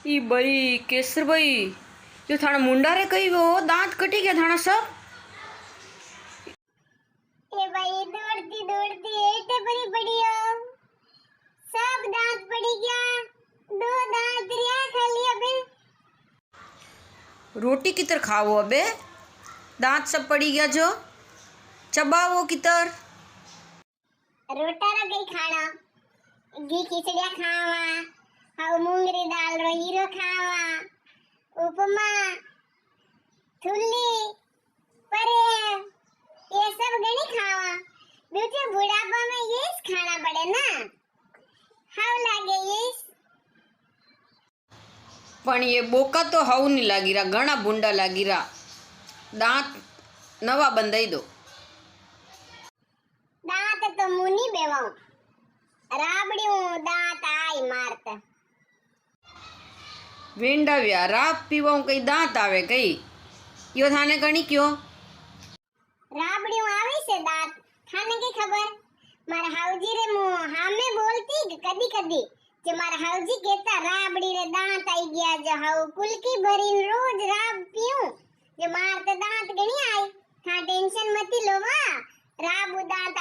ई बई केसर बई जो थाना मुंडा रे कई वो दांत कटी गया थाना सब। ए भाई दौड़ती दौड़ती एटे परी पड़ी हो, सब दांत पड़ी गया, दो दांत रिया खाली अबे। रोटी कितर खावो अबे, दांत सब पड़ी गया जो चबावो कितर। रोटा रो कई खाना, घी खिचड़िया खावा, हाउ मूंगरी दाल रो हीरो खावा, उपमा थुल्ली परे ये सब गणी खावा। बेटे बुढ़ापा में ये खाना पड़े ना, हाउ लागे ये। पण ये बोका तो हाउ नहीं लागी रहा, घना भूंडा लागी रहा। दांत नवा बंधाई दो। दांत तो मुनी बेवाऊं, राबड़ियों दांत आई मारता। वेंडा व्या राप पीवाऊं कई दांत आवे कई, यो थाने गणी क्यों। राबड़ियों आवे से दांत थाने की खबर। मारा हाउजी रे मुंह हामे बोलती कदी कदी जो मारा हाउजी कहता राबड़ी रे दांत आई गया, जो हाउ कुलकी भरीन रोज राब पीऊं जो मार तो दांत गणी आई। था टेंशन मती लोवा, राब दांत